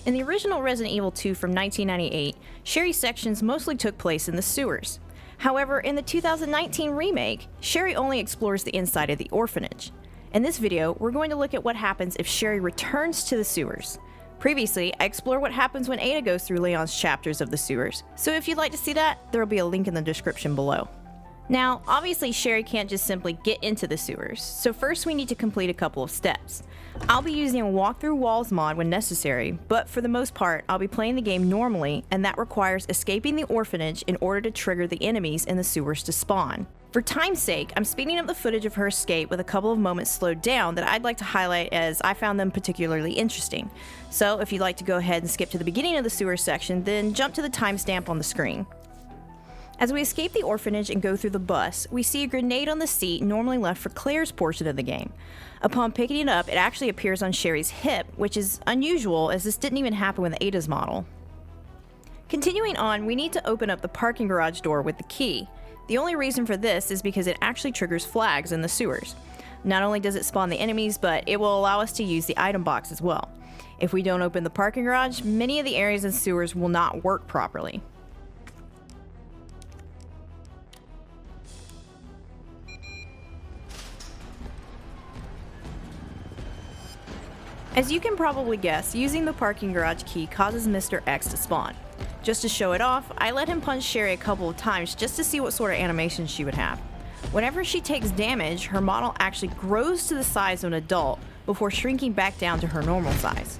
In the original Resident Evil 2 from 1998, Sherry's sections mostly took place in the sewers. However, in the 2019 remake, Sherry only explores the inside of the orphanage. In this video, we're going to look at what happens if Sherry returns to the sewers. Previously, I explored what happens when Ada goes through Leon's chapters of the sewers, so if you'd like to see that, there will be a link in the description below. Now, obviously Sherry can't just simply get into the sewers, so first we need to complete a couple of steps. I'll be using a walkthrough walls mod when necessary, but for the most part, I'll be playing the game normally, and that requires escaping the orphanage in order to trigger the enemies in the sewers to spawn. For time's sake, I'm speeding up the footage of her escape with a couple of moments slowed down that I'd like to highlight as I found them particularly interesting. So if you'd like to go ahead and skip to the beginning of the sewer section, then jump to the timestamp on the screen. As we escape the orphanage and go through the bus, we see a grenade on the seat normally left for Claire's portion of the game. Upon picking it up, it actually appears on Sherry's hip, which is unusual as this didn't even happen with Ada's model. Continuing on, we need to open up the parking garage door with the key. The only reason for this is because it actually triggers flags in the sewers. Not only does it spawn the enemies, but it will allow us to use the item box as well. If we don't open the parking garage, many of the areas in sewers will not work properly. As you can probably guess, using the parking garage key causes Mr. X to spawn. Just to show it off, I let him punch Sherry a couple of times just to see what sort of animation she would have. Whenever she takes damage, her model actually grows to the size of an adult before shrinking back down to her normal size.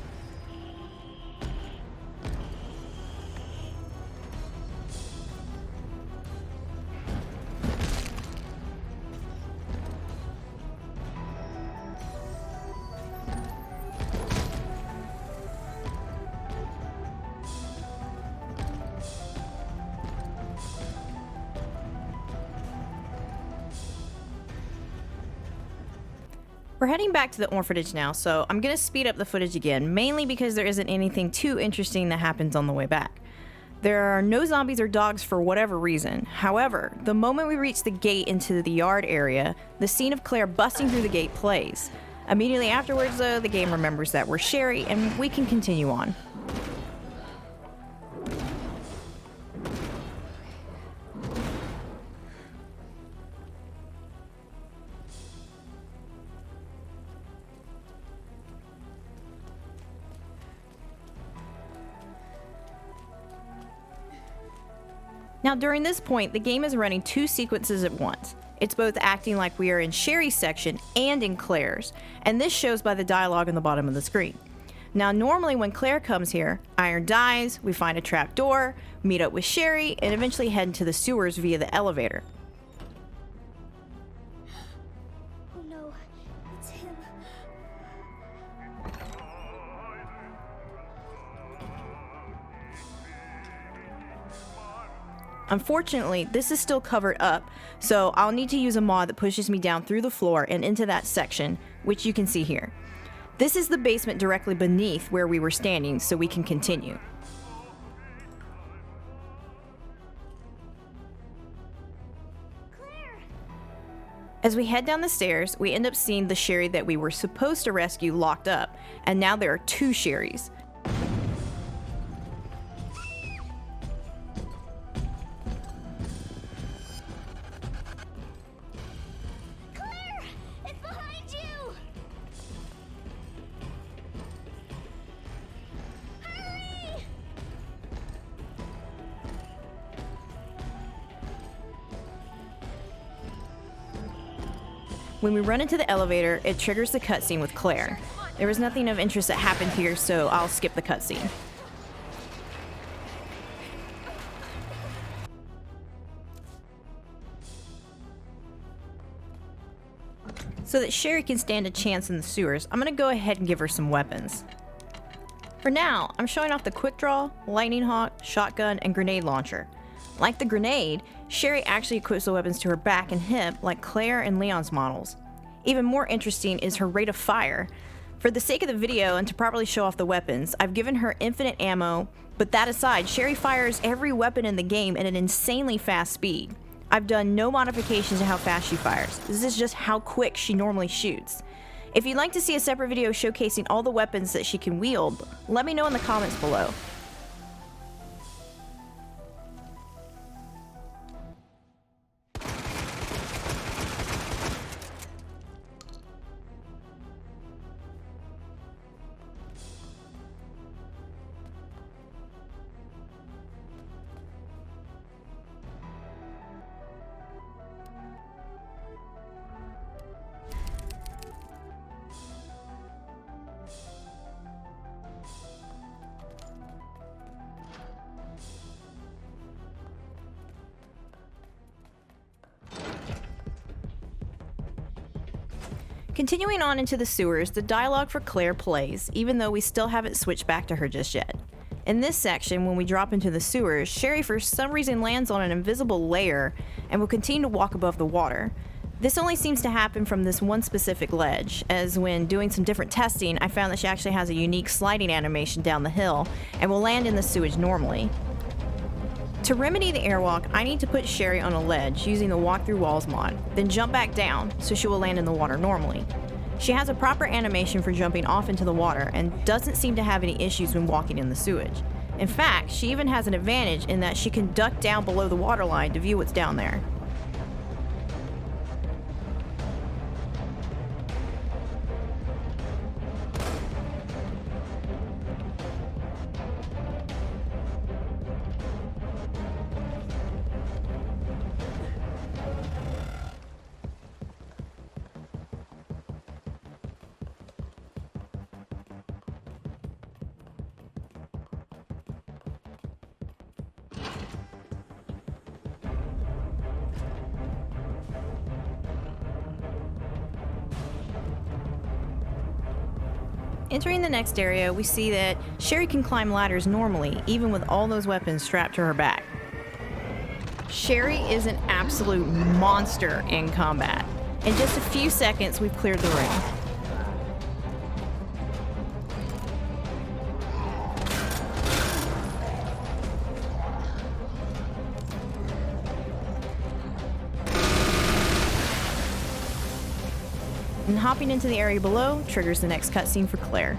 We're heading back to the orphanage now, so I'm going to speed up the footage again, mainly because there isn't anything too interesting that happens on the way back. There are no zombies or dogs for whatever reason. However, the moment we reach the gate into the yard area, the scene of Claire busting through the gate plays. Immediately afterwards, though, the game remembers that we're Sherry, and we can continue on. Now during this point, the game is running two sequences at once. It's both acting like we are in Sherry's section and in Claire's, and this shows by the dialogue on the bottom of the screen. Now normally when Claire comes here, Iron dies, we find a trap door, meet up with Sherry, and eventually head into the sewers via the elevator. Oh no, it's him. Unfortunately, this is still covered up, so I'll need to use a mod that pushes me down through the floor and into that section, which you can see here. This is the basement directly beneath where we were standing, so we can continue. Claire! As we head down the stairs, we end up seeing the Sherry that we were supposed to rescue locked up, and now there are two Sherrys. When we run into the elevator, it triggers the cutscene with Claire. There was nothing of interest that happened here, so I'll skip the cutscene. So that Sherry can stand a chance in the sewers, I'm going to go ahead and give her some weapons. For now, I'm showing off the quick draw, lightning hawk, shotgun, and grenade launcher. Like the grenade, Sherry actually equips the weapons to her back and hip like Claire and Leon's models. Even more interesting is her rate of fire. For the sake of the video and to properly show off the weapons, I've given her infinite ammo, but that aside, Sherry fires every weapon in the game at an insanely fast speed. I've done no modifications to how fast she fires. This is just how quick she normally shoots. If you'd like to see a separate video showcasing all the weapons that she can wield, let me know in the comments below. Continuing on into the sewers, the dialogue for Claire plays, even though we still haven't switched back to her just yet. In this section, when we drop into the sewers, Sherry for some reason lands on an invisible layer and will continue to walk above the water. This only seems to happen from this one specific ledge, as when doing some different testing, I found that she actually has a unique sliding animation down the hill and will land in the sewage normally. To remedy the airwalk, I need to put Sherry on a ledge using the Walk Through Walls mod, then jump back down so she will land in the water normally. She has a proper animation for jumping off into the water and doesn't seem to have any issues when walking in the sewage. In fact, she even has an advantage in that she can duck down below the waterline to view what's down there. Entering the next area, we see that Sherry can climb ladders normally, even with all those weapons strapped to her back. Sherry is an absolute monster in combat. In just a few seconds, we've cleared the ring. And hopping into the area below triggers the next cutscene for Claire.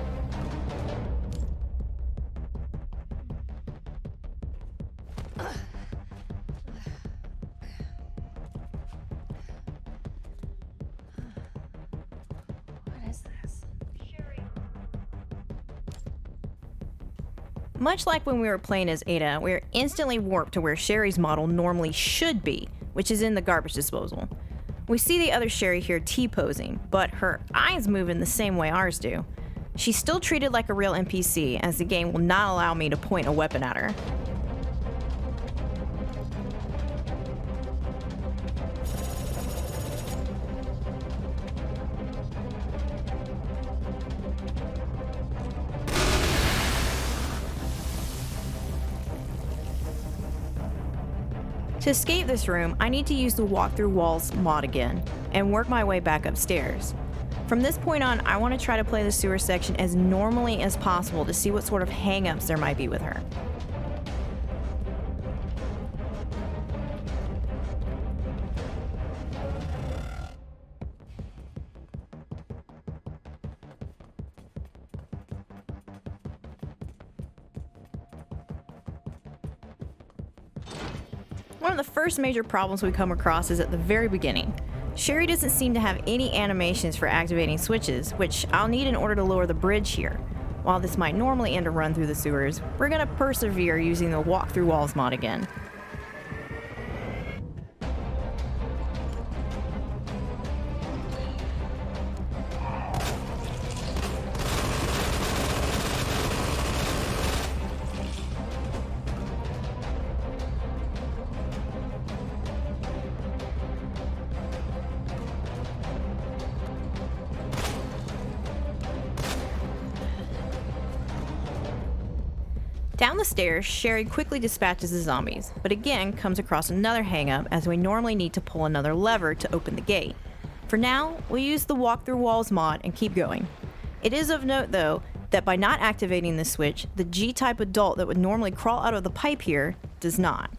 What is this? Much like when we were playing as Ada, we are instantly warped to where Sherry's model normally should be, which is in the garbage disposal. We see the other Sherry here T-posing, but her eyes move in the same way ours do. She's still treated like a real NPC, as the game will not allow me to point a weapon at her. To escape this room, I need to use the Walk Through Walls mod again, and work my way back upstairs. From this point on, I want to try to play the sewer section as normally as possible to see what sort of hang-ups there might be with her. One of the first major problems we come across is at the very beginning. Sherry doesn't seem to have any animations for activating switches, which I'll need in order to lower the bridge here. While this might normally end a run through the sewers, we're going to persevere using the Walk Through Walls mod again. Down the stairs, Sherry quickly dispatches the zombies, but again comes across another hang-up as we normally need to pull another lever to open the gate. For now, we'll use the Walk Through Walls mod and keep going. It is of note though, that by not activating this switch, the G-type adult that would normally crawl out of the pipe here does not.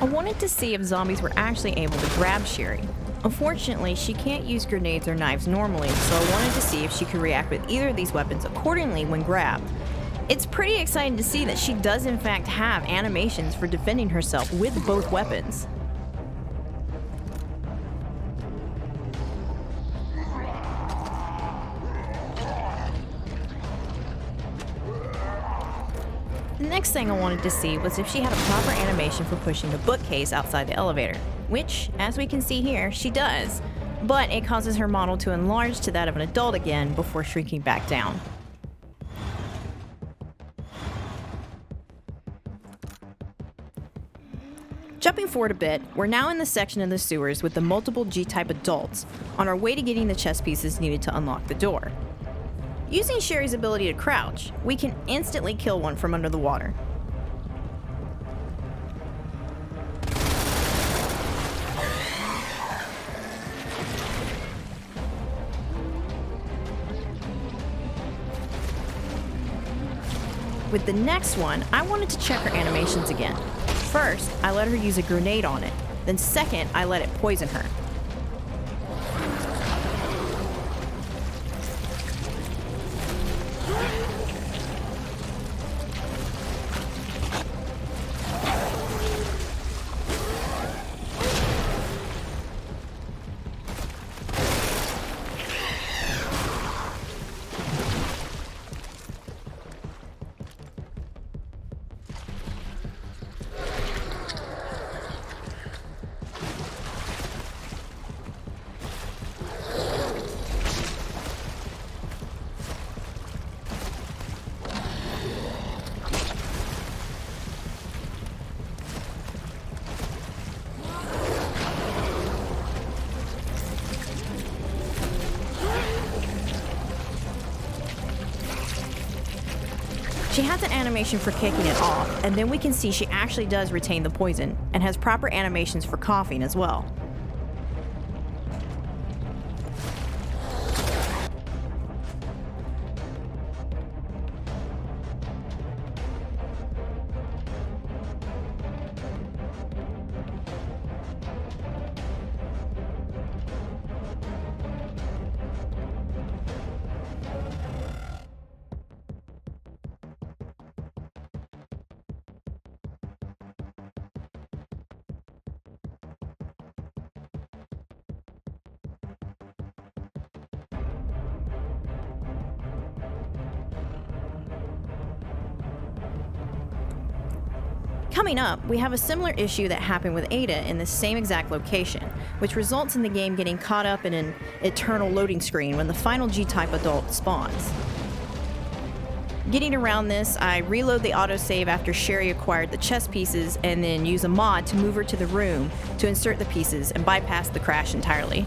I wanted to see if zombies were actually able to grab Sherry. Unfortunately, she can't use grenades or knives normally, so I wanted to see if she could react with either of these weapons accordingly when grabbed. It's pretty exciting to see that she does in fact have animations for defending herself with both weapons. The next thing I wanted to see was if she had a proper animation for pushing the bookcase outside the elevator, which, as we can see here, she does, but it causes her model to enlarge to that of an adult again before shrinking back down. Jumping forward a bit, we're now in the section of the sewers with the multiple G-type adults, on our way to getting the chess pieces needed to unlock the door. Using Sherry's ability to crouch, we can instantly kill one from under the water. With the next one, I wanted to check her animations again. First, I let her use a grenade on it. Then second, I let it poison her. She has an animation for kicking it off, and then we can see she actually does retain the poison, and has proper animations for coughing as well. Coming up, we have a similar issue that happened with Ada in the same exact location, which results in the game getting caught up in an eternal loading screen when the final G-type adult spawns. Getting around this, I reload the autosave after Sherry acquired the chess pieces and then use a mod to move her to the room to insert the pieces and bypass the crash entirely.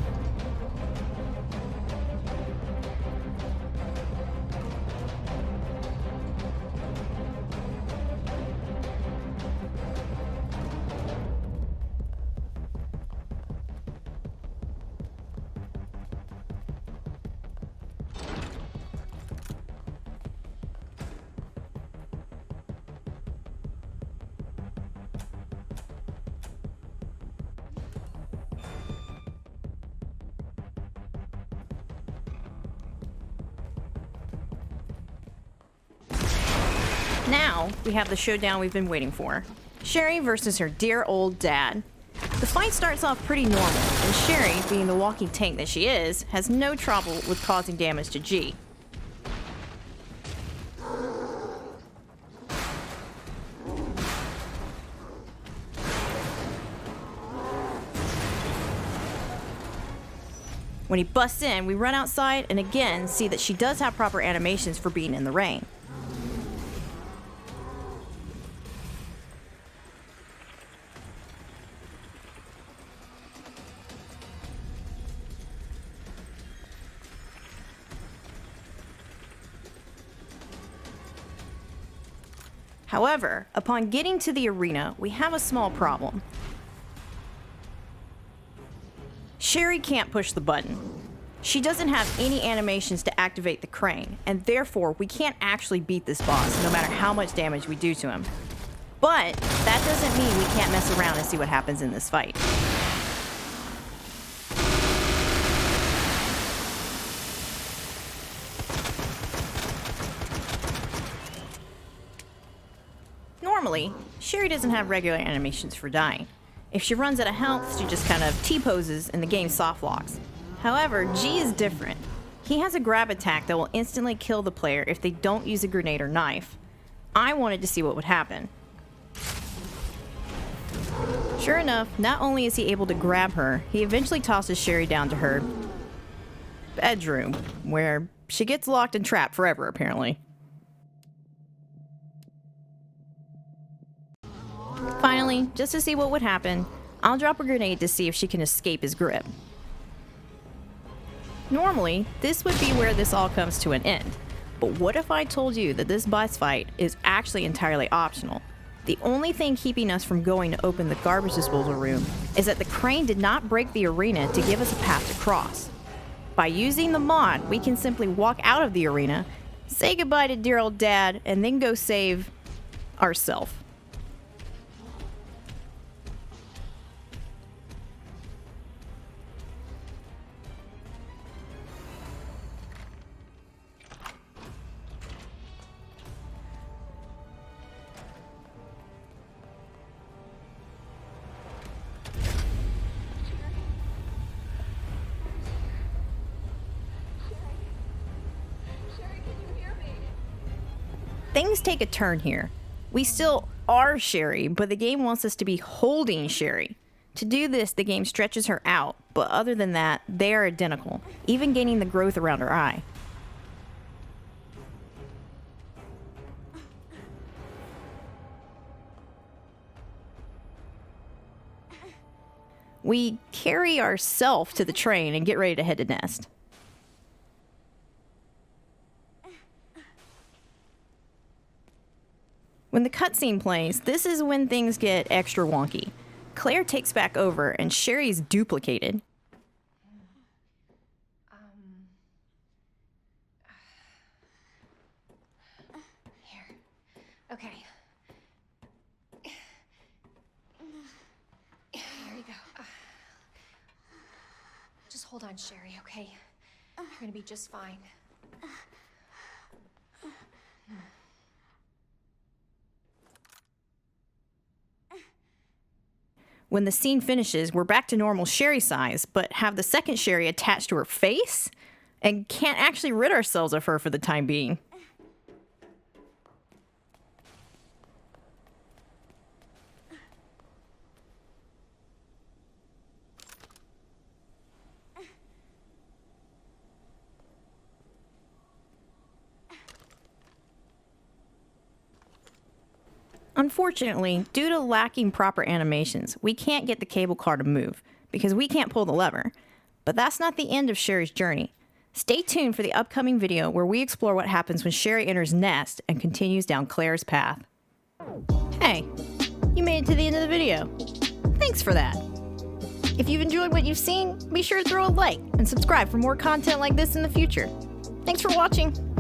Now, we have the showdown we've been waiting for. Sherry versus her dear old dad. The fight starts off pretty normal, and Sherry, being the walking tank that she is, has no trouble with causing damage to G. When he busts in, we run outside and again see that she does have proper animations for being in the rain. However, upon getting to the arena, we have a small problem. Sherry can't push the button. She doesn't have any animations to activate the crane, and therefore we can't actually beat this boss no matter how much damage we do to him. But that doesn't mean we can't mess around and see what happens in this fight. Normally, Sherry doesn't have regular animations for dying. If she runs out of health, she just kind of T-poses and the game soft locks. However, G is different. He has a grab attack that will instantly kill the player if they don't use a grenade or knife. I wanted to see what would happen. Sure enough, not only is he able to grab her, he eventually tosses Sherry down to her bedroom, where she gets locked and trapped forever, apparently. Finally, just to see what would happen, I'll drop a grenade to see if she can escape his grip. Normally, this would be where this all comes to an end. But what if I told you that this boss fight is actually entirely optional? The only thing keeping us from going to open the garbage disposal room is that the crane did not break the arena to give us a path to cross. By using the mod, we can simply walk out of the arena, say goodbye to dear old dad, and then go save ourselves. Things take a turn here. We still are Sherry, but the game wants us to be holding Sherry. To do this, the game stretches her out, but other than that, they are identical, even gaining the growth around her eye. We carry ourselves to the train and get ready to head to Nest. When the cutscene plays, this is when things get extra wonky. Claire takes back over and Sherry's duplicated. Here. Okay. Here you go. Just hold on, Sherry, okay? You're gonna be just fine. When the scene finishes, we're back to normal Sherry size, but have the second Sherry attached to her face and can't actually rid ourselves of her for the time being. Unfortunately, due to lacking proper animations, we can't get the cable car to move, because we can't pull the lever. But that's not the end of Sherry's journey. Stay tuned for the upcoming video where we explore what happens when Sherry enters Nest and continues down Claire's path. Hey, you made it to the end of the video. Thanks for that. If you've enjoyed what you've seen, be sure to throw a like and subscribe for more content like this in the future. Thanks for watching.